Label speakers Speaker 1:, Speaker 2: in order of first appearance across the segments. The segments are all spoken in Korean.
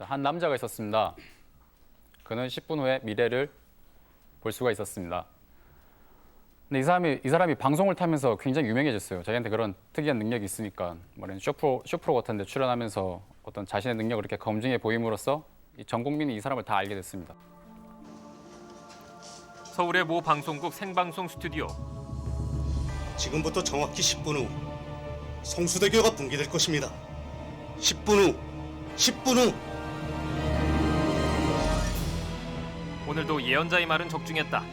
Speaker 1: 한 남자가 있었습니다. 그는 10분 후에 미래를 볼 수가 있었습니다. 근데 이 사람이 방송을 타면서 굉장히 유명해졌어요. 자기한테 그런 특이한 능력이 있으니까 뭐는 쇼프로 같은 데 출연하면서 어떤 자신의 능력을 이렇게 검증해 보임으로써 전 국민이 이 사람을 다 알게 됐습니다.
Speaker 2: 서울의 모 방송국 생방송 스튜디오.
Speaker 3: 지금부터 정확히 10분 후 성수대교가 붕괴될 것입니다. 10분 후, 10분 후.
Speaker 2: 오늘도 예언자의 말은 적중했다.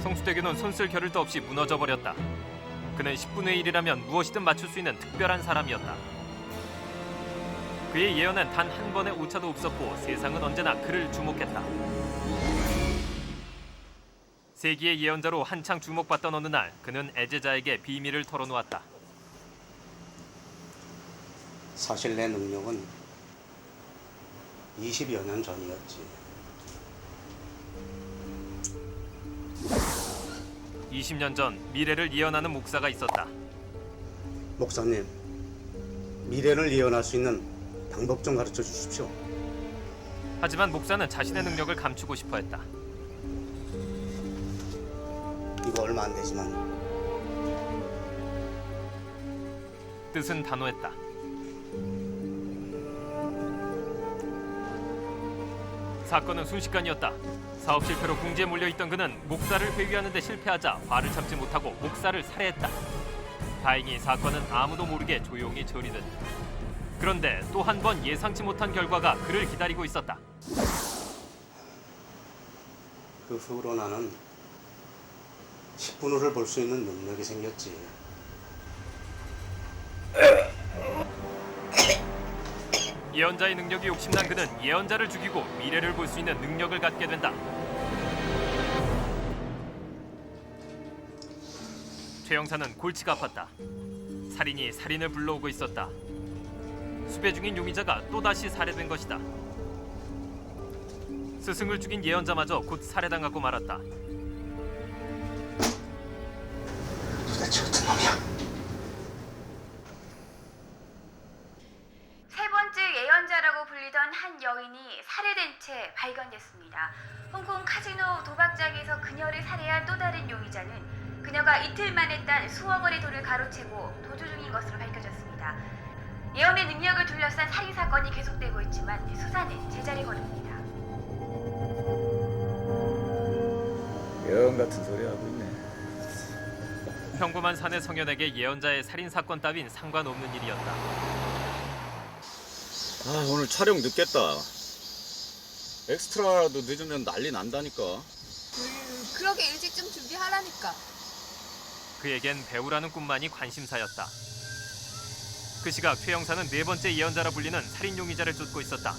Speaker 2: 성수대교는 손쓸 겨를도 없이 무너져 버렸다. 그는 10분의 1이라면 무엇이든 맞출 수 있는 특별한 사람이었다. 그의 예언엔 단 한 번의 오차도 없었고 세상은 언제나 그를 주목했다. 세기의 예언자로 한창 주목받던 어느 날 그는 애제자에게 비밀을 털어놓았다.
Speaker 3: 사실 내 능력은 20여 년 전이었지.
Speaker 2: 20년 전 미래를 예언하는 목사가 있었다.
Speaker 3: 목사님, 미래를 예언할 수 있는 방법 좀 가르쳐 주십시오.
Speaker 2: 하지만 목사는 자신의 능력을 감추고 싶어 했다.
Speaker 3: 이거 얼마 안 되지만
Speaker 2: 뜻은 단호했다. 사건은 순식간이었다. 사업 실패로 궁지에 몰려있던 그는 목사를 회유하는 데 실패하자 화를 참지 못하고 목사를 살해했다. 다행히 사건은 아무도 모르게 조용히 처리됐다. 그런데 또 한 번 예상치 못한 결과가 그를 기다리고 있었다.
Speaker 3: 그 후로 나는 10분 후를 볼 수 있는 능력이 생겼지.
Speaker 2: 예언자의 능력이 욕심난 그는 예언자를 죽이고 미래를 볼 수 있는 능력을 갖게 된다. 최 형사는 골치가 아팠다. 살인이 살인을 불러오고 있었다. 수배 중인 용의자가 또다시 살해된 것이다. 스승을 죽인 예언자마저 곧 살해당하고 말았다.
Speaker 3: 도대체 어떤 놈이야?
Speaker 4: 세 번째 예언자라고 불리던 한 여인이 살해된 채 발견됐습니다. 홍콩 카지노 도박장에서 그녀를 살해한 또 다른 용의자는 그녀가 이틀 만에 딴 수억 원의 돈을 가로채고 도주 중인 것으로 밝혀졌습니다. 예언의 능력을 둘러싼 살인 사건이 계속되고 있지만 수사는 제자리 걸음입니다.
Speaker 5: 예언 같은 소리 하고 있네.
Speaker 2: 평범한 사내 성현에게 예언자의 살인 사건 따윈 상관없는 일이었다.
Speaker 5: 아, 오늘 촬영 늦겠다. 엑스트라라도 늦으면 난리 난다니까.
Speaker 6: 그러게 일찍 좀 준비하라니까.
Speaker 2: 그에겐 배우라는 꿈만이 관심사였다. 그 시각 최 형사는 네 번째 예언자라 불리는 살인 용의자를 쫓고 있었다.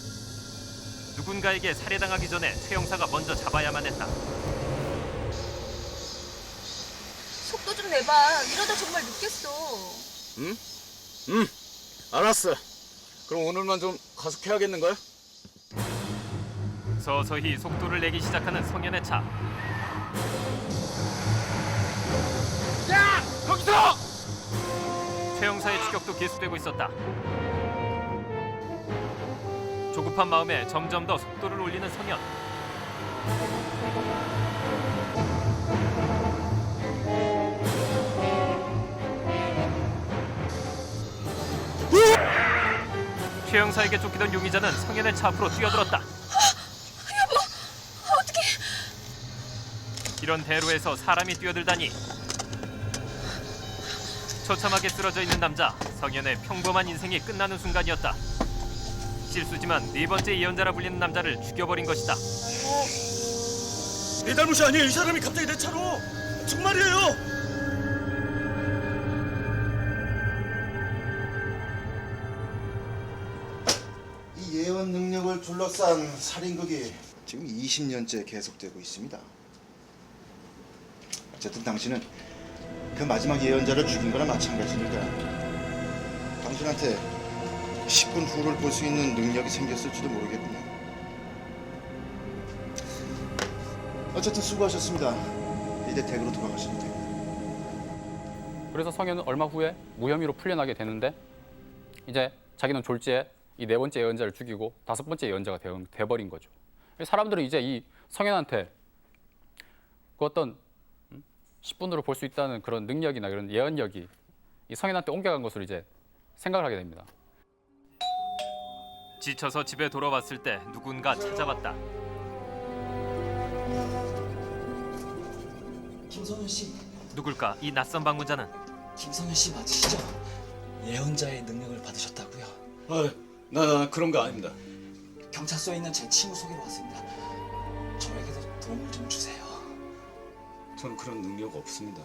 Speaker 2: 누군가에게 살해당하기 전에 최 형사가 먼저 잡아야만 했다.
Speaker 6: 속도 좀 내봐. 이러다 정말 늦겠어.
Speaker 5: 응? 알았어. 그럼 오늘만 좀 가속해야겠는걸?
Speaker 2: 서서히 속도를 내기 시작하는 성현의 차.
Speaker 5: 야! 거기서!
Speaker 2: 최 형사의 추격도 계속되고 있었다. 조급한 마음에 점점 더 속도를 올리는 성현. 최 형사에게 쫓기던 용의자는 성현의 차 앞으로 뛰어들었다.
Speaker 6: 여보, 어떡해.
Speaker 2: 이런 대로에서 사람이 뛰어들다니. 처참하게 쓰러져 있는 남자, 성현의 평범한 인생이 끝나는 순간이었다. 실수지만 네 번째 예언자라 불리는 남자를 죽여버린 것이다.
Speaker 3: 내 잘못이 아니에요. 이 사람이 갑자기 내 차로. 정말이에요.
Speaker 7: 이 예언 능력을 둘러싼 살인극이 지금 20년째 계속되고 있습니다. 어쨌든 당신은 그 마지막 예언자를 죽인 거나 마찬가지니까 당신한테 10분 후를 볼 수 있는 능력이 생겼을지도 모르겠군요. 어쨌든 수고하셨습니다. 이제 댁으로 돌아가시면 됩니다.
Speaker 1: 그래서 성현은 얼마 후에 무혐의로 풀려나게 되는데 이제 자기는 졸지에 이 네 번째 예언자를 죽이고 다섯 번째 예언자가 돼버린 거죠. 사람들은 이제 이 성현한테 그 어떤 10분으로 볼 수 있다는 그런 능력이나 그런 예언력이 이 성현한테 옮겨간 것으로 이제 생각을 하게 됩니다.
Speaker 2: 지쳐서 집에 돌아왔을 때 누군가 찾아왔다.
Speaker 8: 김성현 씨,
Speaker 2: 누굴까? 이 낯선 방문자는
Speaker 8: 김성현 씨 맞으시죠? 예언자의 능력을 받으셨다고요?
Speaker 5: 나 그런 거 아닙니다.
Speaker 8: 경찰서에 있는 제 친구 소개로 왔습니다. 저에게도 도움을 좀 주세요.
Speaker 5: 저는 그런 능력 없습니다.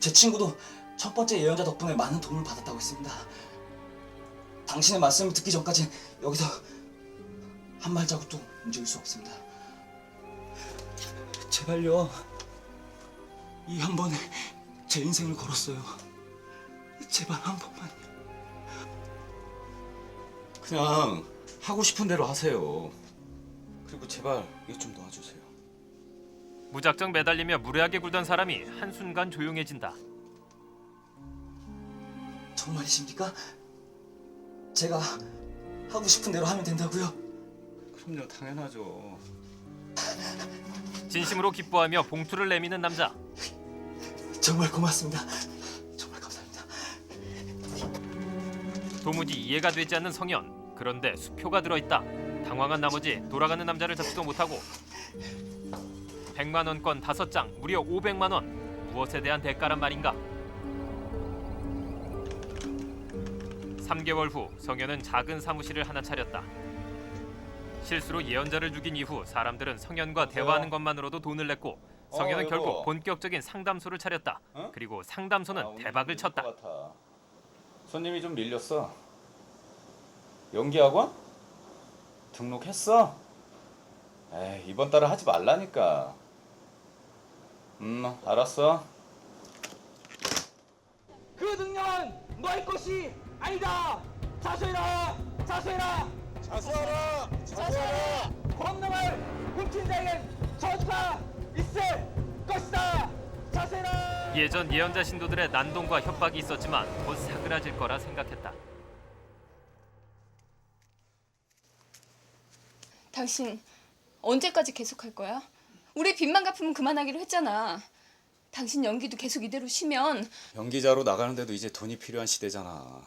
Speaker 8: 제 친구도 첫 번째 예언자 덕분에 많은 도움을 받았다고 했습니다. 당신의 말씀을 듣기 전까지 여기서 한 발자국도 움직일 수 없습니다. 제발요. 이 한 번에 제 인생을 걸었어요. 제발 한 번만요.
Speaker 5: 그냥 하고 싶은 대로 하세요. 그리고 제발 이거 좀 도와주세요.
Speaker 2: 무작정 매달리며 무례하게 굴던 사람이 한순간 조용해진다.
Speaker 8: 정말이십니까? 제가 하고 싶은 대로 하면 된다고요?
Speaker 5: 그럼요, 당연하죠.
Speaker 2: 진심으로 기뻐하며 봉투를 내미는 남자.
Speaker 8: 정말 고맙습니다. 정말 감사합니다.
Speaker 2: 도무지 이해가 되지 않는 성현. 그런데 수표가 들어있다. 당황한 나머지 돌아가는 남자를 잡지도 못하고 100만 원권 5장, 무려 500만 원. 무엇에 대한 대가란 말인가? 3개월 후 성현은 작은 사무실을 하나 차렸다. 실수로 예언자를 죽인 이후 사람들은 성현과 대화하는 것만으로도 돈을 냈고 성현은
Speaker 5: 여보.
Speaker 2: 결국 본격적인 상담소를 차렸다.
Speaker 5: 어?
Speaker 2: 그리고 상담소는
Speaker 5: 오늘
Speaker 2: 대박을
Speaker 5: 좀
Speaker 2: 쳤다.
Speaker 5: 밀릴 것 같아. 손님이 좀 밀렸어. 연기학원? 등록했어? 에이, 이번 달에 하지 말라니까. 알았어.
Speaker 9: 그 능력은 너의 것이 아니다. 자수해라. 자수해라.
Speaker 7: 자수하라! 자수하라!
Speaker 9: 권능을 훔친 자에겐 저주가 있을 것이다. 자수해라.
Speaker 2: 예전 예언자 신도들의 난동과 협박이 있었지만 곧 사그라질 거라 생각했다.
Speaker 6: 당신 언제까지 계속할 거야? 우리 빚만 갚으면 그만하기로 했잖아. 당신 연기도 계속 이대로 쉬면
Speaker 5: 연기자로 나가는데도 이제 돈이 필요한 시대잖아.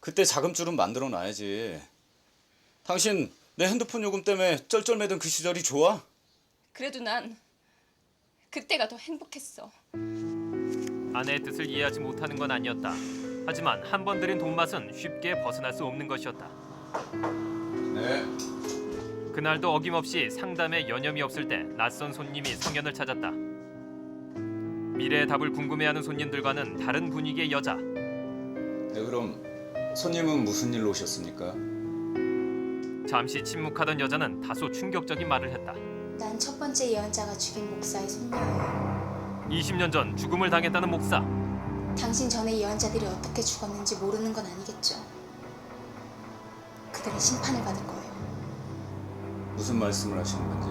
Speaker 5: 그때 자금줄은 만들어 놔야지. 당신 내 핸드폰 요금 때문에 쩔쩔매던 그 시절이 좋아?
Speaker 6: 그래도 난 그때가 더 행복했어.
Speaker 2: 아내의 뜻을 이해하지 못하는 건 아니었다. 하지만 한 번 들인 돈맛은 쉽게 벗어날 수 없는 것이었다.
Speaker 5: 네.
Speaker 2: 그날도 어김없이 상담에 여념이 없을 때 낯선 손님이 성현을 찾았다. 미래의 답을 궁금해하는 손님들과는 다른 분위기의 여자.
Speaker 5: 네, 그럼 손님은 무슨 일로 오셨습니까?
Speaker 2: 잠시 침묵하던 여자는 다소 충격적인 말을 했다.
Speaker 10: 난 첫 번째 예언자가 죽인 목사의 손녀야.
Speaker 2: 20년 전 죽음을 당했다는 목사.
Speaker 10: 당신 전에 예언자들이 어떻게 죽었는지 모르는 건 아니겠죠. 그들은 심판을 받을 거예요.
Speaker 5: 무슨 말씀을 하시는 건지.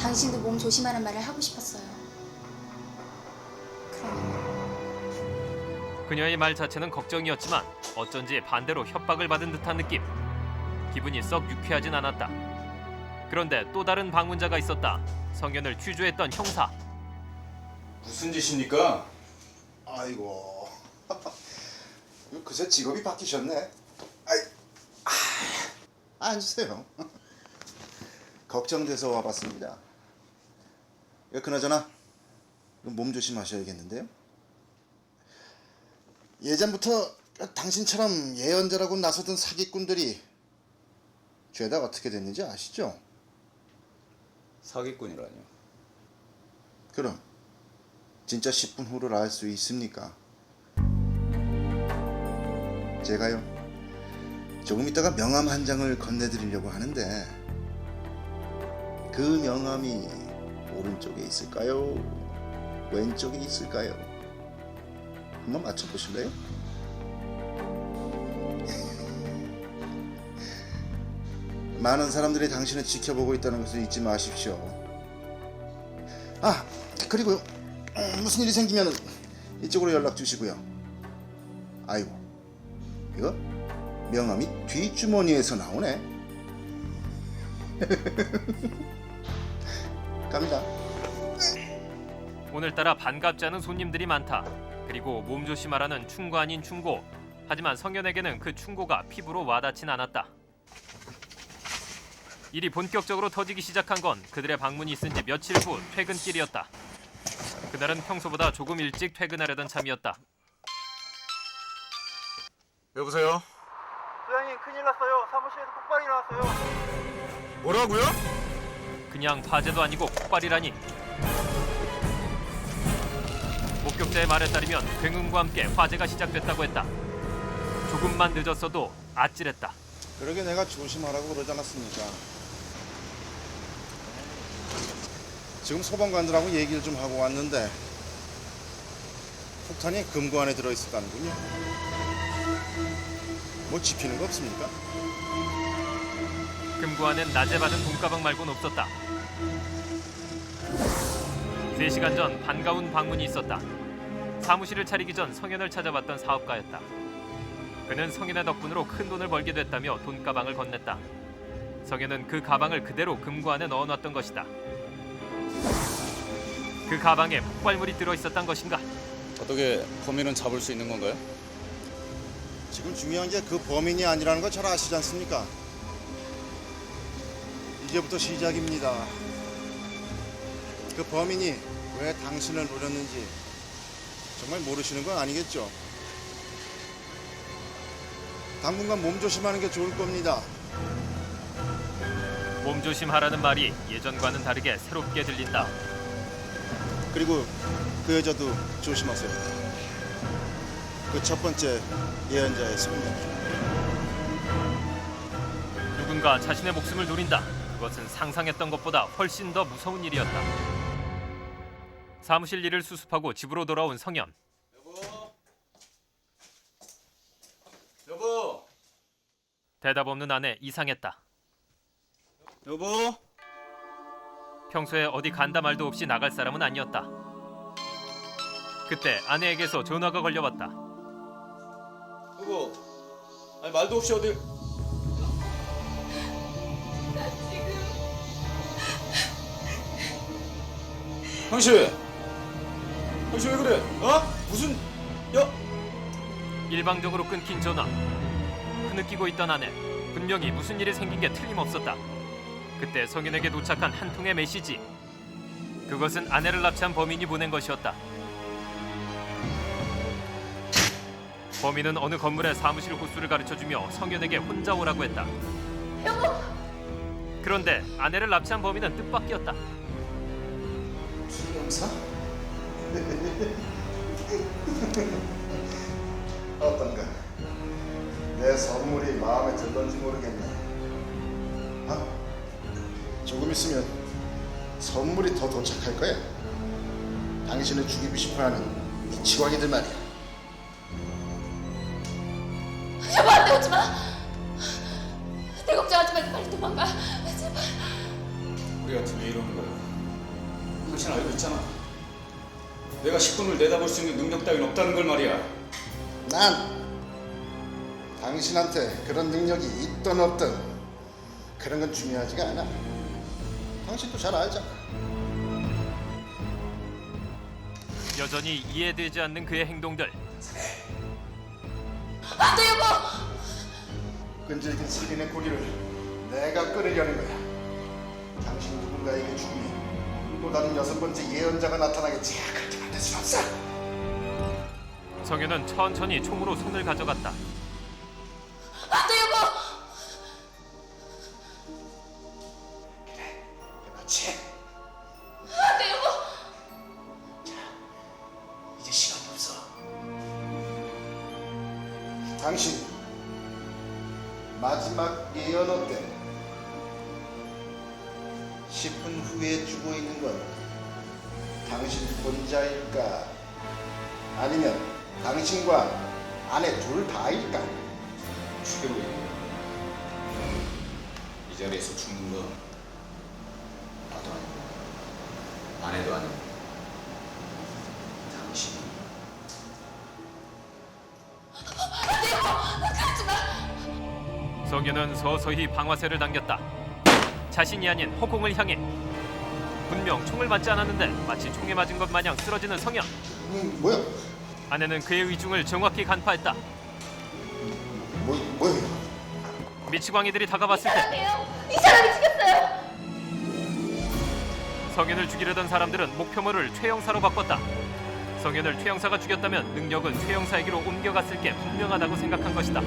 Speaker 10: 당신도 몸 조심하는 말을 하고 싶었어요. 그러니
Speaker 2: 그녀의 말 자체는 걱정이었지만 어쩐지 반대로 협박을 받은 듯한 느낌. 기분이 썩 유쾌하진 않았다. 그런데 또 다른 방문자가 있었다. 성현을 취조했던 형사.
Speaker 5: 무슨 짓입니까?
Speaker 7: 아이고. 그새 직업이 바뀌셨네. 앉으세요. 걱정돼서 와봤습니다. 그나저나 몸 조심하셔야겠는데요. 예전부터 당신처럼 예언자라고 나서던 사기꾼들이 죄다 어떻게 됐는지 아시죠?
Speaker 5: 사기꾼이라뇨.
Speaker 7: 그럼 진짜 10분 후를 알 수 있습니까? 제가요 조금 있다가 명함 한 장을 건네드리려고 하는데 그 명함이 오른쪽에 있을까요? 왼쪽에 있을까요? 한번 맞춰보실래요? 많은 사람들이 당신을 지켜보고 있다는 것을 잊지 마십시오. 아, 그리고요 무슨 일이 생기면 이쪽으로 연락 주시고요. 아이고, 이거 명함이 뒷주머니에서 나오네. 갑니다.
Speaker 2: 오늘따라 반갑지 않은 손님들이 많다. 그리고 몸조심하라는 충고 아닌 충고. 하지만 성현에게는 그 충고가 피부로 와닿진 않았다. 일이 본격적으로 터지기 시작한 건 그들의 방문이 있은 지 며칠 후 퇴근길이었다. 그날은 평소보다 조금 일찍 퇴근하려던 참이었다.
Speaker 11: 여보세요?
Speaker 9: 소장님 큰일 났어요. 사무실에서 폭발이 나왔어요.
Speaker 11: 뭐라고요?
Speaker 2: 그냥 화재도 아니고 폭발이라니. 목격자의 말에 따르면 굉음과 함께 화재가 시작됐다고 했다. 조금만 늦었어도 아찔했다.
Speaker 7: 그러게 내가 조심하라고 그러지 않았습니까? 지금 소방관들하고 얘기를 좀 하고 왔는데 폭탄이 금고 안에 들어있었다는군요. 뭐 지피는 거 없습니까?
Speaker 2: 금고 안엔 낮에 받은 돈가방 말고는 없었다. 3시간 전 반가운 방문이 있었다. 사무실을 차리기 전 성현을 찾아봤던 사업가였다. 그는 성현의 덕분으로 큰 돈을 벌게 됐다며 돈가방을 건넸다. 성현은 그 가방을 그대로 금고 안에 넣어놨던 것이다. 그 가방에 폭발물이 들어있었던 것인가?
Speaker 5: 어떻게 범인은 잡을 수 있는 건가요?
Speaker 7: 지금 중요한 게 그 범인이 아니라는 거 잘 아시지 않습니까? 이제부터 시작입니다. 그 범인이 왜 당신을 노렸는지 정말 모르시는 건 아니겠죠? 당분간 몸 조심하는 게 좋을 겁니다.
Speaker 2: 몸조심하라는 말이 예전과는 다르게 새롭게 들린다.
Speaker 7: 그리고 그 여자도 조심하세요. 그 첫 번째 예언자의 성녀.
Speaker 2: 누군가 자신의 목숨을 노린다. 그것은 상상했던 것보다 훨씬 더 무서운 일이었다. 사무실 일을 수습하고 집으로 돌아온 성현.
Speaker 5: 여보.
Speaker 2: 대답 없는 아내 이상했다.
Speaker 5: 여보.
Speaker 2: 평소에 어디 간다 말도 없이 나갈 사람은 아니었다. 그때 아내에게서 전화가 걸려왔다.
Speaker 5: 여보. 아니 말도 없이 어딜? 당신 왜 그래? 어? 무슨? 야?
Speaker 2: 일방적으로 끊긴 전화. 흐느끼고 있던 아내. 분명히 무슨 일이 생긴 게 틀림없었다. 그때 성현에게 도착한 한 통의 메시지. 그것은 아내를 납치한 범인이 보낸 것이었다. 범인은 어느 건물의 사무실 호수를 가르쳐주며 성현에게 혼자 오라고 했다.
Speaker 6: 여보!
Speaker 2: 그런데 아내를 납치한 범인은 뜻밖이었다.
Speaker 7: 수영사? 어떤가? 내 선물이 마음에 들던지 모르겠네. 조금 있으면 선물이 더 도착할 거야. 당신을 죽이고 싶어하는 이 지광이들 말이야.
Speaker 6: 여보, 안 돼, 오지 마! 내 걱정하지 말고 빨리 도망가. 제발.
Speaker 5: 우리 같은 왜 이러는 거야? 당신 알고 있잖아. 내가 10분을 내다볼 수 있는 능력 따윈 없다는 걸 말이야.
Speaker 7: 난 당신한테 그런 능력이 있든 없든 그런 건 중요하지가 않아. 당신도 잘 알잖아.
Speaker 2: 여전히 이해되지 않는 그의 행동들.
Speaker 6: 안 돼, 여보!
Speaker 7: 끈질긴 살인의 고리를 내가 끊으려는 거야. 당신 누군가에게 죽으면 또 다른 6번째 예언자가 나타나겠지. 그렇게 만들 수 없어.
Speaker 2: 성현은 천천히 총으로 손을 가져갔다.
Speaker 6: 안 돼, 여보!
Speaker 7: 그래, 그렇지.
Speaker 6: 안 돼, 여보!
Speaker 7: 이제 시간이 없어. 당신 마지막 예언어 때 10분 후에 죽어 있는 건 당신 혼자일까? 아니면 당신과 아내 둘 다일까?
Speaker 5: 죽이고 있는 거야. 이 자리에서 죽는 건 나도 아니고 아내도 아니고 당신.
Speaker 6: 안 돼, 여보! 그러지 마!
Speaker 2: 성현은 서서히 방아쇠를 당겼다. 자신이 아닌 허공을 향해. 분명 총을 맞지 않았는데 마치 총에 맞은 것 마냥 쓰러지는 성현.
Speaker 7: 뭐야?
Speaker 2: 아내는 그의 의중을 정확히 간파했다.
Speaker 7: 뭐야?
Speaker 2: 미치광이들이 다가왔을 때
Speaker 6: 이 사람이 죽였어요.
Speaker 2: 성현을 죽이려던 사람들은 목표물을 최 형사로 바꿨다. 성현을 최 형사가 죽였다면 능력은 최 형사에게로 옮겨갔을 게 분명하다고 생각한 것이다.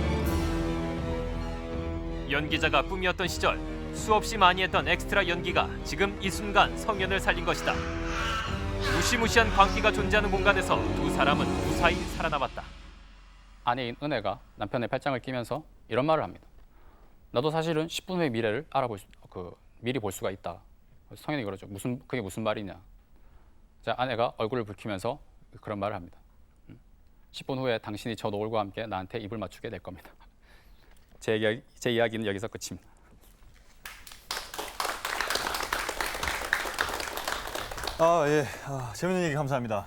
Speaker 2: 연기자가 꿈이었던 시절 수없이 많이 했던 엑스트라 연기가 지금 이 순간 성현을 살린 것이다. 무시무시한 광기가 존재하는 공간에서 두 사람은 무사히 살아남았다.
Speaker 1: 아내인 은혜가 남편의 팔짱을 끼면서 이런 말을 합니다. 나도 사실은 10분 후의 미래를 미리 볼 수가 있다. 성현이 그러죠. 그게 무슨 말이냐. 자, 아내가 얼굴을 붉히면서 그런 말을 합니다. 10분 후에 당신이 저 노을과 함께 나한테 입을 맞추게 될 겁니다. 제 이야기는 여기서 끝입니다.
Speaker 9: 예. 재밌는 얘기 감사합니다.